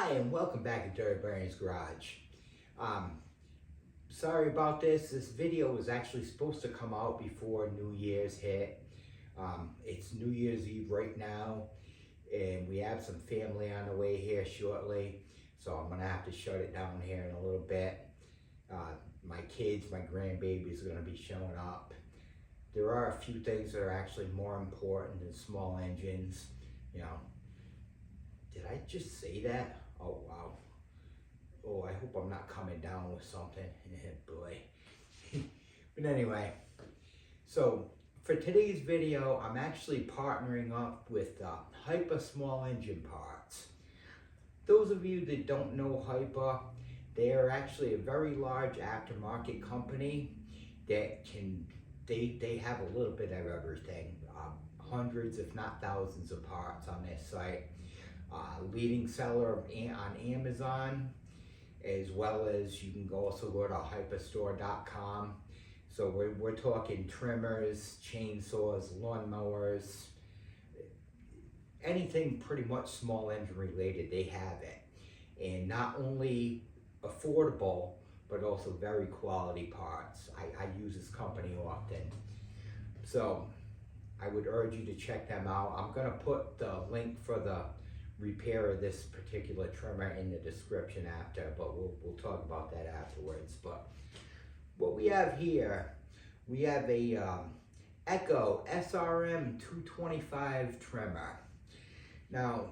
Hi, and welcome back to Dirty Barney's Garage. Sorry about this. This video was actually supposed to come out before New Year's hit. It's New Year's Eve right now, and we have some family on the way here shortly, so I'm gonna have to shut it down here in a little bit. My kids, my grandbabies are gonna be showing up. There are a few things that are actually more important than small engines, you know. Did I just say that? Oh, wow. Oh, I hope I'm not coming down with something. Boy. But anyway, so for today's video, I'm actually partnering up with HIPA small engine parts. Those of you that don't know HIPA, they are actually a very large aftermarket company that they have a little bit of everything. Hundreds, if not thousands of parts on their site. Leading seller on Amazon, as well as you can also go to HIPAstore.com. So we're talking trimmers, chainsaws, lawnmowers, anything pretty much small engine related, they have it. And not only affordable, but also very quality parts. I use this company often. So I would urge you to check them out. I'm gonna put the link for the repair of this particular trimmer in the description after, but we'll talk about that afterwards. But what we have here, we have a Echo SRM-225 trimmer. Now,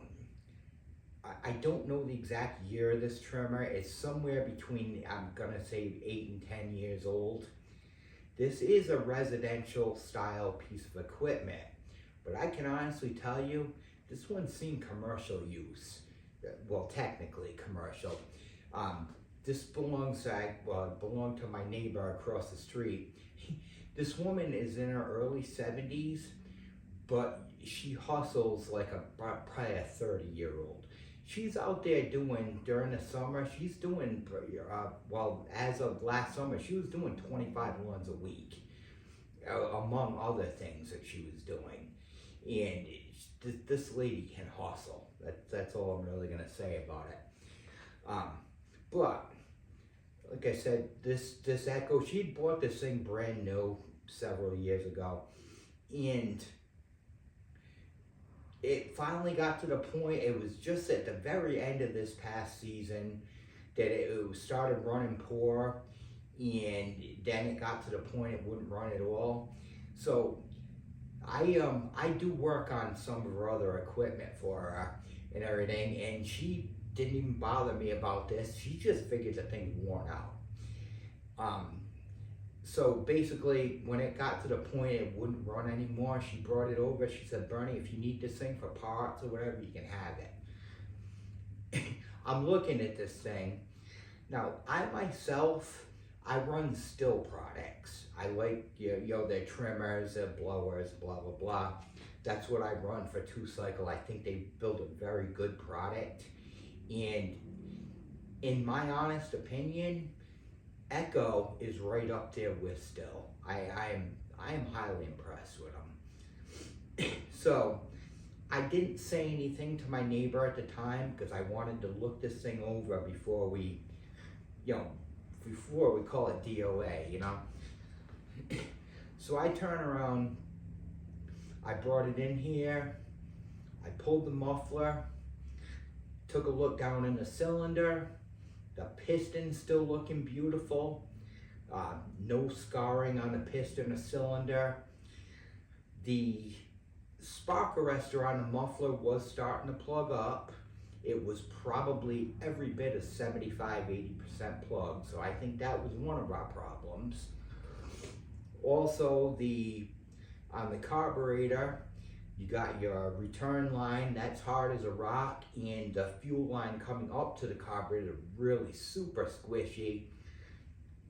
I don't know the exact year of this trimmer. It's somewhere between, I'm gonna say 8 and 10 years old. This is a residential style piece of equipment, but I can honestly tell you, this one's seen commercial use. Well, technically commercial. This belonged to my neighbor across the street. This woman is in her early 70s, but she hustles like probably a 30-year-old. She's out there doing, during the summer, she's doing, as of last summer, she was doing 25 runs a week, among other things that she was doing. And this lady can hustle. That's all I'm really gonna say about it. But like I said, this Echo, she bought this thing brand new several years ago, and it finally got to the point, it was just at the very end of this past season that it started running poor, and then it got to the point it wouldn't run at all. So I do work on some of her other equipment for her and everything, and she didn't even bother me about this. She just figured the thing's worn out. So basically, when it got to the point it wouldn't run anymore, she brought it over. She said, "Bernie, if you need this thing for parts or whatever, you can have it." I'm looking at this thing. Now, I myself, I run still products. I like, their trimmers, their blowers, blah, blah, blah. That's what I run for 2Cycle. I think they build a very good product. And in my honest opinion, Echo is right up there with still. I am highly impressed with them. So I didn't say anything to my neighbor at the time because I wanted to look this thing over before we, before we call it DOA, So I turn around, I brought it in here, I pulled the muffler, took a look down in the cylinder, the piston's still looking beautiful, no scarring on the piston or cylinder. The spark arrestor on the muffler was starting to plug up. It was probably every bit of 75–80% plugged, so I think that was one of our problems. Also, on the carburetor, you got your return line, that's hard as a rock, and the fuel line coming up to the carburetor really super squishy.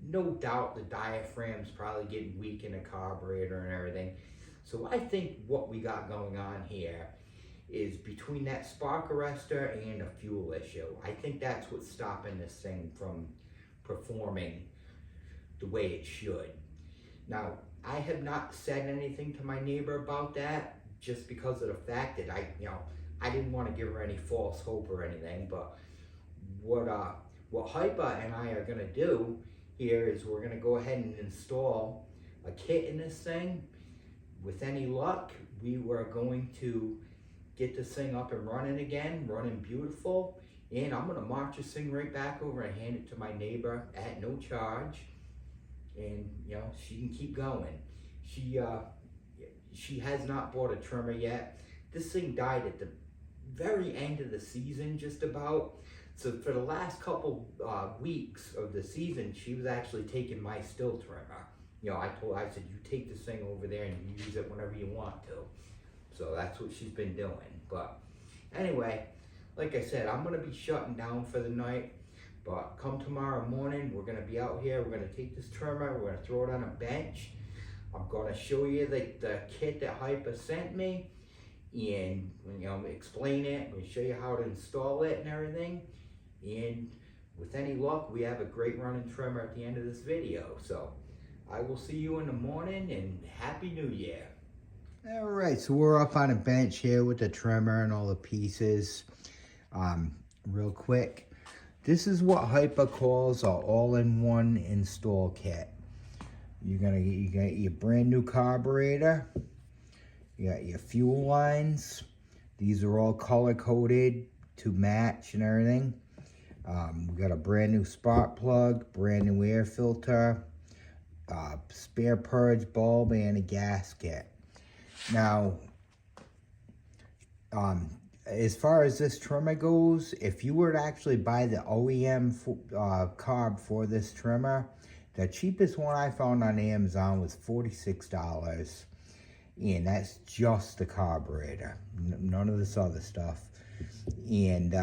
No doubt the diaphragm's probably getting weak in the carburetor and everything. So I think what we got going on here is between that spark arrestor and a fuel issue. I think that's what's stopping this thing from performing the way it should. Now, I have not said anything to my neighbor about that, just because of the fact that I didn't want to give her any false hope or anything, but what HIPA and I are gonna do here is we're gonna go ahead and install a kit in this thing. With any luck, we were going to get this thing up and running again, running beautiful. And I'm gonna march this thing right back over and hand it to my neighbor at no charge. And you know, she can keep going. She has not bought a trimmer yet. This thing died at the very end of the season, just about. So for the last couple weeks of the season, she was actually taking my still trimmer. You know, I said, you take this thing over there and you use it whenever you want to. So that's what she's been doing. But anyway, like I said, I'm gonna be shutting down for the night. But come tomorrow morning, we're gonna be out here. We're gonna take this trimmer, we're gonna throw it on a bench. I'm gonna show you the kit that HIPA sent me, and you know, explain it. We'll show you how to install it and everything. And with any luck, we have a great running trimmer at the end of this video. So I will see you in the morning, and Happy New Year. All right, so we're up on a bench here with the trimmer and all the pieces. Real quick, this is what HIPA calls an all-in-one install kit. You got your brand new carburetor. You got your fuel lines. These are all color-coded to match and everything. We got a brand new spark plug, brand new air filter, spare purge bulb, and a gasket. Now, as far as this trimmer goes, if you were to actually buy the OEM carb for this trimmer, the cheapest one I found on Amazon was $46. And that's just the carburetor, none of this other stuff. And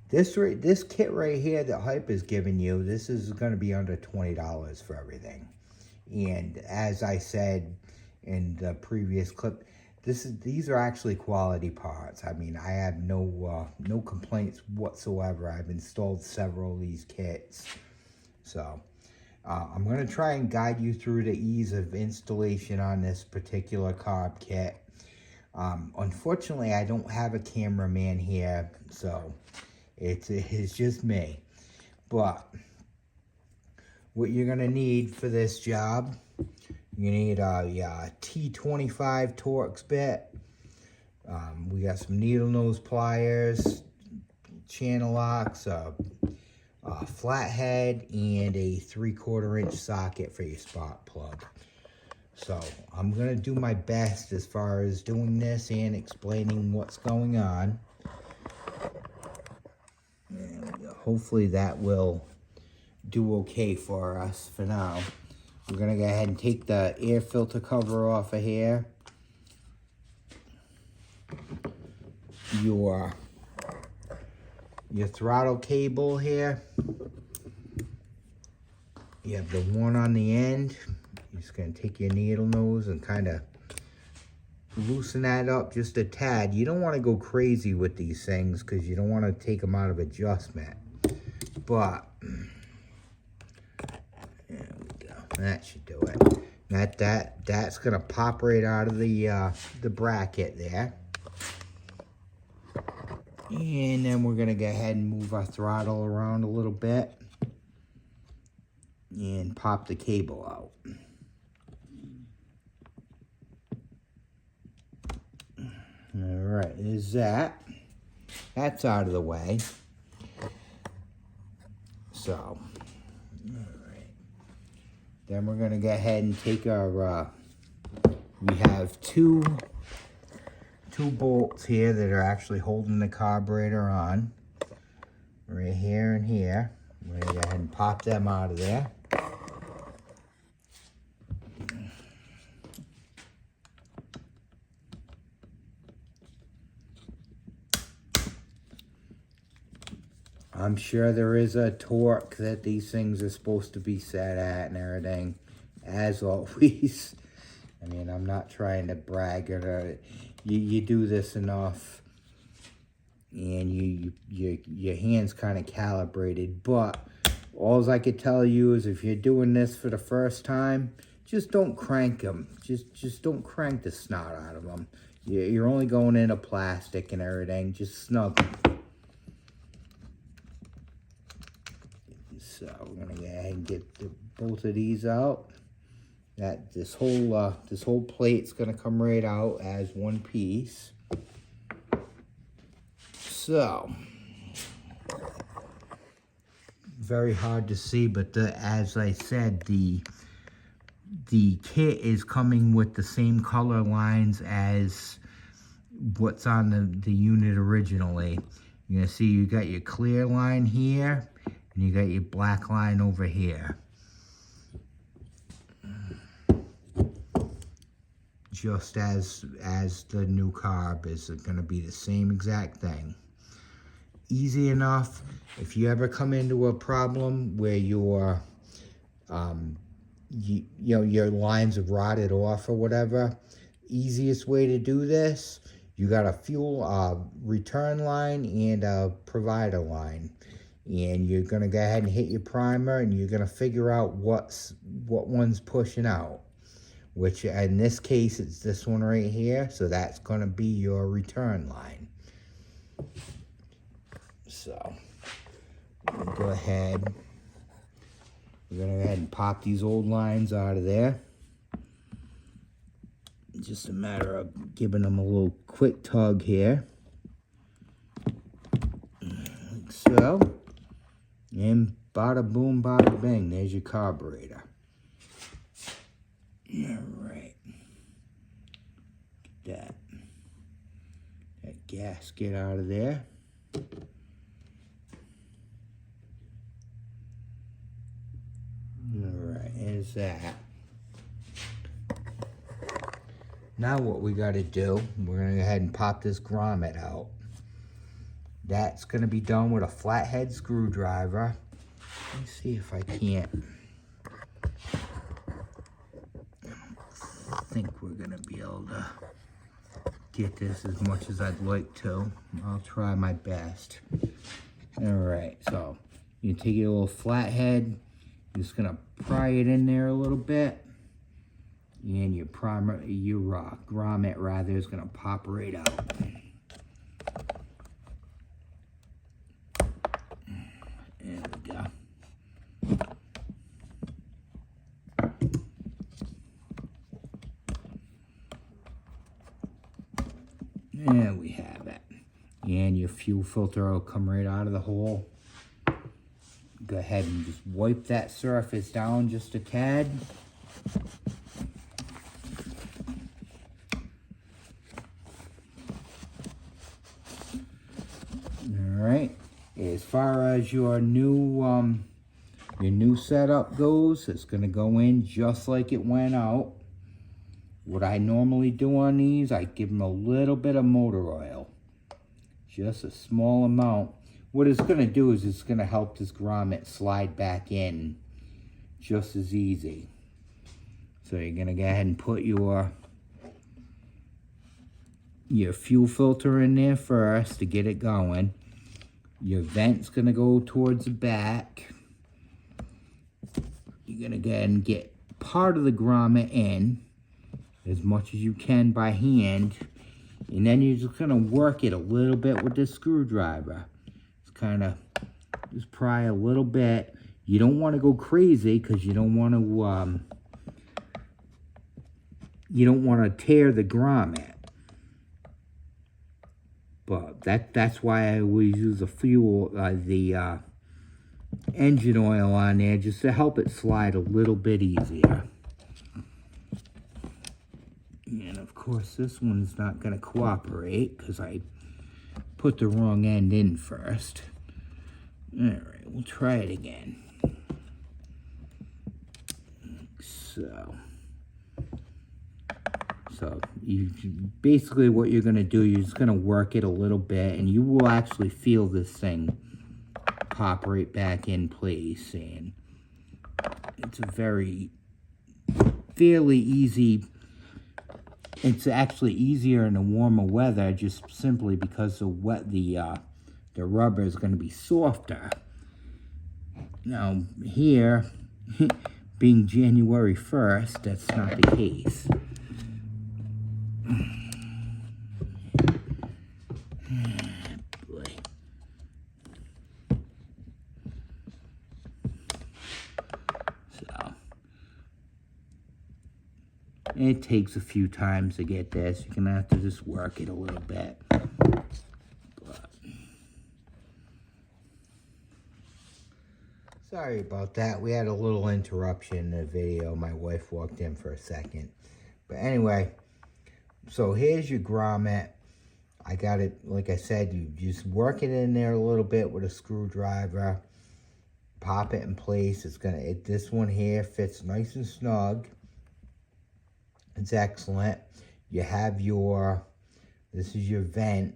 this kit right here that HIPA is giving you, this is going to be under $20 for everything. And as I said in the previous clip, these are actually quality parts. I mean, I have no complaints whatsoever. I've installed several of these kits. So I'm going to try and guide you through the ease of installation on this particular carb kit. Unfortunately, I don't have a cameraman here, so it's just me. But what you're going to need for this job, you need a T25 Torx bit. We got some needle nose pliers, channel locks, a flathead, and a 3/4 inch socket for your spark plug. So I'm gonna do my best as far as doing this and explaining what's going on. And hopefully that will do okay for us for now. We're gonna go ahead and take the air filter cover off of here. Your throttle cable here. You have the one on the end. You're just gonna take your needle nose and kind of loosen that up just a tad. You don't want to go crazy with these things because you don't want to take them out of adjustment. But there we go. That should do it. That's gonna pop right out of the bracket there. And then we're gonna go ahead and move our throttle around a little bit and pop the cable out. All right, is that. That's out of the way. So, all right. Then we're gonna go ahead and take our, we have two bolts here that are actually holding the carburetor on. Right here and here. We're gonna go ahead and pop them out of there. I'm sure there is a torque that these things are supposed to be set at and everything, as always. I mean, I'm not trying to brag or you do this enough and your hand's kind of calibrated. But all I could tell you is if you're doing this for the first time, just don't crank them. Just don't crank the snot out of them. You're only going into plastic and everything. Just snug them. So we're gonna go ahead and get both of these out. This whole plate's gonna come right out as one piece. So very hard to see, but as I said, the kit is coming with the same color lines as what's on the unit originally. You're gonna see you got your clear line here, and you got your black line over here. Just as the new carb is gonna be the same exact thing. Easy enough. If you ever come into a problem where your your lines are rotted off or whatever, easiest way to do this, you got a fuel return line and a provider line, and you're gonna go ahead and hit your primer, and you're gonna figure out what one's pushing out, which in this case it's this one right here, so that's gonna be your return line. So we'll go ahead, we're gonna go ahead and pop these old lines out of there. Just a matter of giving them a little quick tug here, like so, and bada boom, bada bang, there's your carburetor. All right, get that gasket out of there. All right, there's that. Now what we got to do, we're going to go ahead and pop this grommet out. That's going to be done with a flathead screwdriver. Let me see if I can't. I think we're going to be able to get this as much as I'd like to. I'll try my best. All right, so you take your little flathead, you're just going to pry it in there a little bit. And your grommet rather is going to pop right out. There we go. There we have it. And your fuel filter will come right out of the hole. Go ahead and just wipe that surface down just a tad. Alright, as far as your new setup goes, it's going to go in just like it went out. What I normally do on these, I give them a little bit of motor oil. Just a small amount. What it's going to do is it's going to help this grommet slide back in just as easy. So you're going to go ahead and put your fuel filter in there first to get it going. Your vent's going to go towards the back. You're going to go ahead and get part of the grommet in as much as you can by hand. And then you're just going to work it a little bit with this screwdriver. It's kind of just pry a little bit. You don't want to go crazy because you don't want to tear the grommet. But that's why I always use the engine oil on there, just to help it slide a little bit easier. And of course this one's not going to cooperate because I put the wrong end in first. Alright, we'll try it again. So you basically what you're going to do, you're just going to work it a little bit, and you will actually feel this thing pop right back in place. And it's a fairly easy. It's actually easier in the warmer weather, just simply because the rubber is going to be softer. Now here, being January 1st, that's not the case. Boy. And it takes a few times to get this. You're gonna have to just work it a little bit. But sorry about that. We had a little interruption in the video. My wife walked in for a second. But anyway, so here's your grommet. I got it, like I said, you just work it in there a little bit with a screwdriver. Pop it in place. This one here fits nice and snug. It's excellent. You have this is your vent.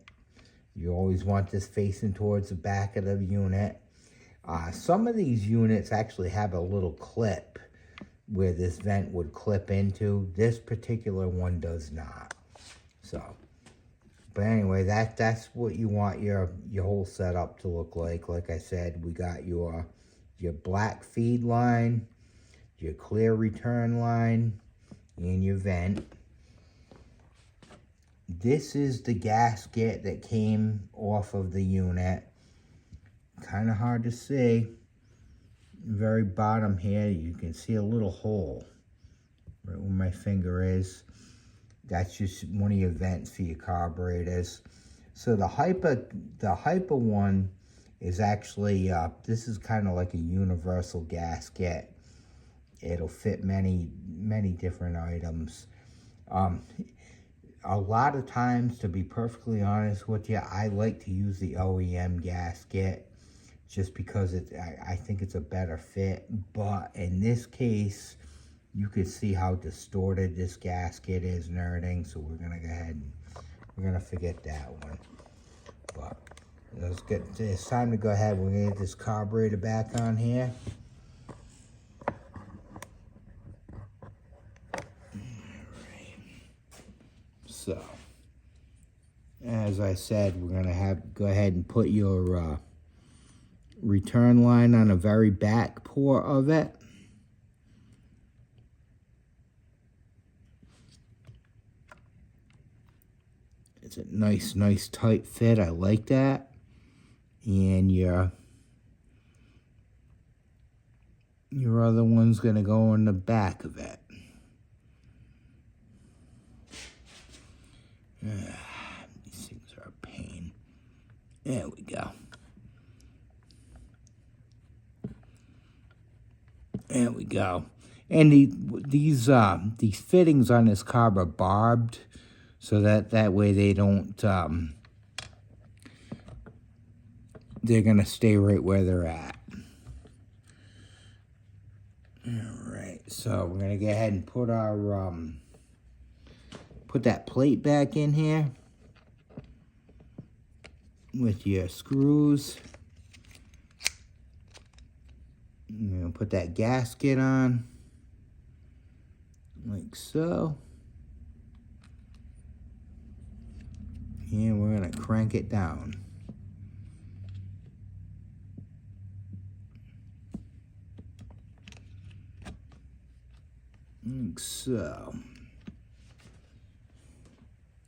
You always want this facing towards the back of the unit. Some of these units actually have a little clip where this vent would clip into. This particular one does not. So, but anyway, that's what you want your whole setup to look like. Like I said, we got your black feed line, your clear return line, and your vent. This is the gasket that came off of the unit. Kind of hard to see. Very bottom here, you can see a little hole right where my finger is. That's just one of your vents for your carburetors. So the HIPA one is actually, this is kind of like a universal gasket. It'll fit many different items. A lot of times, to be perfectly honest with you, I like to use the OEM gasket just because I think it's a better fit. But in this case, you can see how distorted this gasket is and everything. So we're gonna go ahead and we're gonna forget that one. But it's time to go ahead. We're gonna get this carburetor back on here. So, as I said, we're gonna go ahead and put your return line on the very back port of it. It's a nice tight fit. I like that. And your other one's gonna go in the back of it. These things are a pain. There we go. There we go. And these fittings on this carb are barbed, so that way they don't, they're gonna stay right where they're at. All right, so we're gonna go ahead and put our, put that plate back in here with your screws. I'm gonna put that gasket on, like so. And we're gonna crank it down. Like so.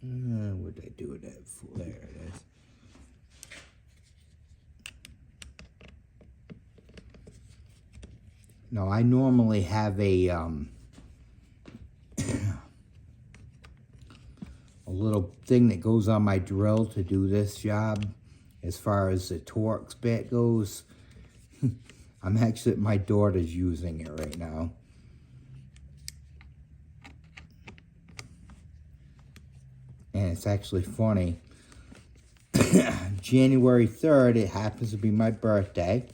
What did I do with that for? There it is. Now, I normally have a little thing that goes on my drill to do this job. As far as the Torx bit goes, my daughter's using it right now. And it's actually funny. January 3rd, it happens to be my birthday.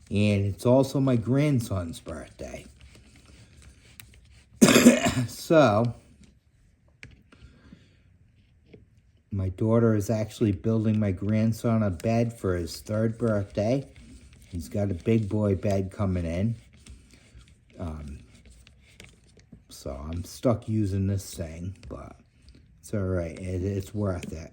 And it's also my grandson's birthday. So, my daughter is actually building my grandson a bed for his 3rd birthday. He's got a big boy bed coming in. So I'm stuck using this thing, but it's all right. It's worth it.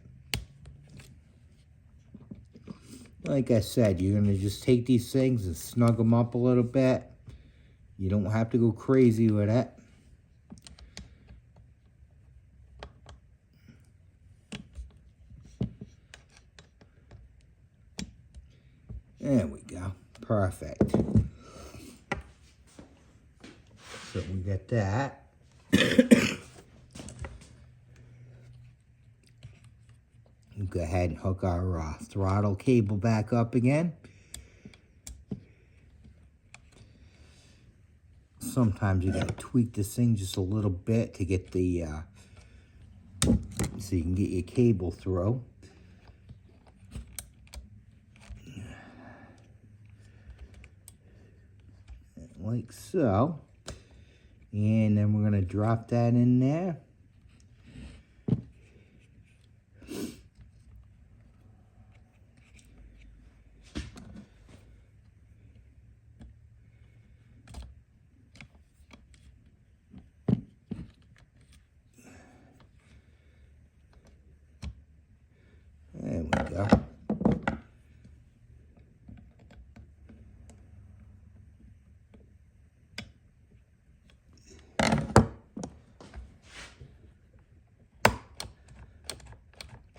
Like I said, you're going to just take these things and snug them up a little bit. You don't have to go crazy with it. There we go. Perfect. So we got that. Go ahead and hook our throttle cable back up again. Sometimes you gotta tweak this thing just a little bit to get the, so you can get your cable through. Like so. And then we're gonna drop that in there. There we go.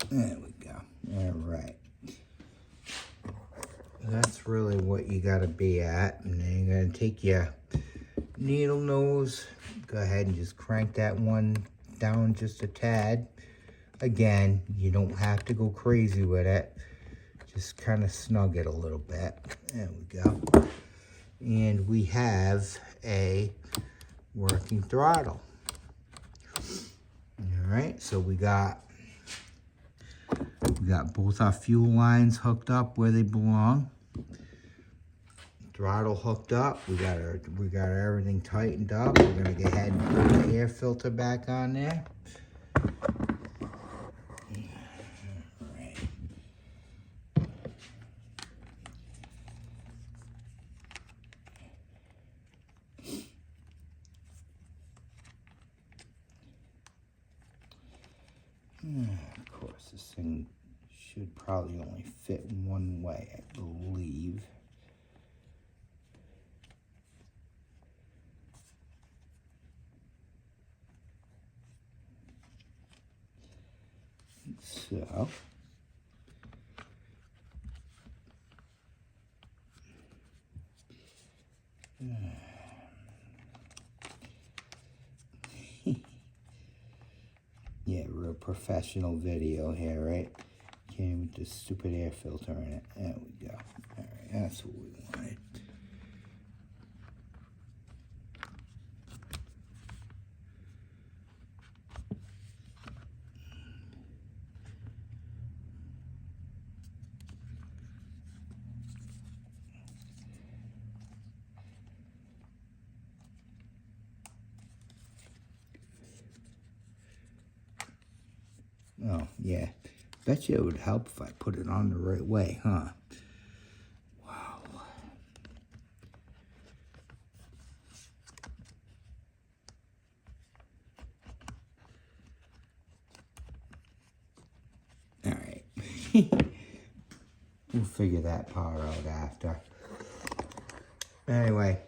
There we go. All right. That's really what you got to be at. And then you're going to take your needle nose, go ahead and just crank that one down just a tad. Again, you don't have to go crazy with it. Just kind of snug it a little bit. There we go. And we have a working throttle. All right, so we got both our fuel lines hooked up where they belong. Throttle hooked up. We got everything tightened up. We're gonna go ahead and put the air filter back on there. Of course, this thing should probably only fit one way, I believe. So, yeah, real professional video here, right? Came with this stupid air filter in it. There we go. All right, that's what we wanted. Oh, yeah. Bet you it would help if I put it on the right way, huh? Wow. All right. We'll figure that part out after. Anyway,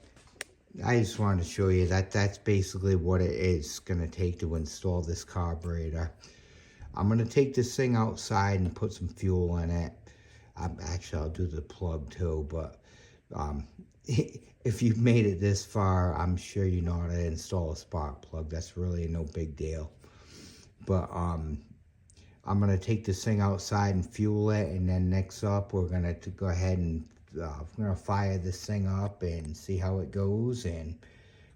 I just wanted to show you that that's basically what it is going to take to install this carburetor. I'm going to take this thing outside and put some fuel in it. Actually, I'll do the plug too, but if you've made it this far, I'm sure you know how to install a spark plug. That's really no big deal. But I'm going to take this thing outside and fuel it, and then next up, we're going to go ahead and we're going to fire this thing up and see how it goes, and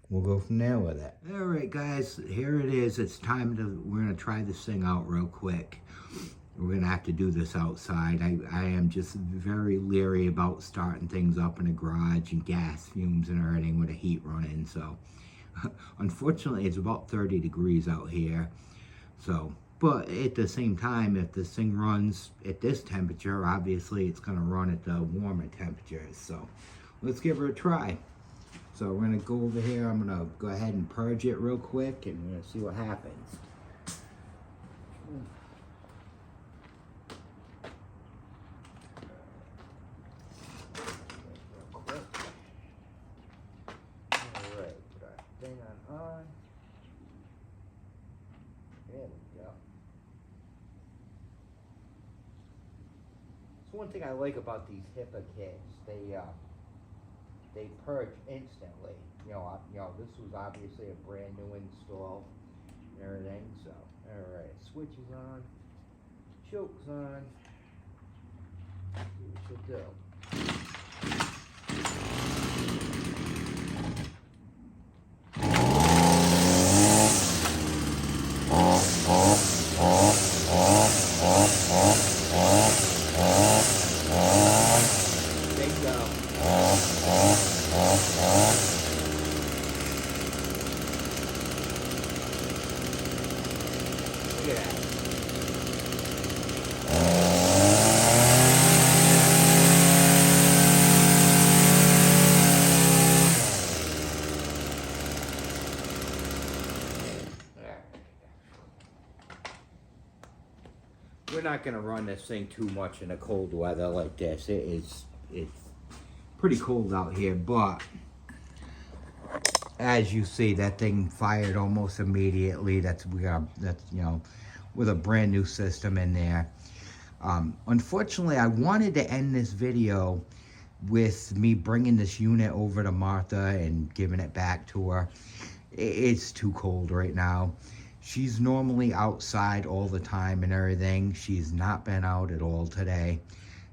we'll go from there with it. All right, guys, here it is. It's time we're gonna try this thing out real quick. We're gonna have to do this outside. I am just very leery about starting things up in a garage and gas fumes and everything with a heat running. So unfortunately, it's about 30 degrees out here. So, but at the same time, if this thing runs at this temperature, obviously it's gonna run at the warmer temperatures. So let's give her a try. So we're going to go over here. I'm going to go ahead and purge it real quick, and we're going to see what happens. Alright, put our thing on. There we go. So one thing I like about these HIPA kits, they purge instantly. This was obviously a brand new install and everything. So, all right, switch is on, choke's on. Let's see what it should do. Look at that. We're not going to run this thing too much in a cold weather like this. It's pretty cold out here, but as you see, that thing fired almost immediately. That's with a brand new system in there. Unfortunately, I wanted to end this video with me bringing this unit over to Martha and giving it back to her. It's too cold right now. She's normally outside all the time and everything. She's not been out at all today,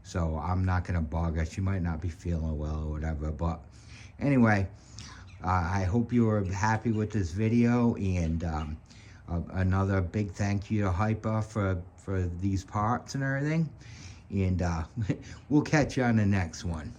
so I'm not gonna bug her. She might not be feeling well or whatever, but anyway, I hope you are happy with this video, and another big thank you to HIPA for these parts and everything, and we'll catch you on the next one.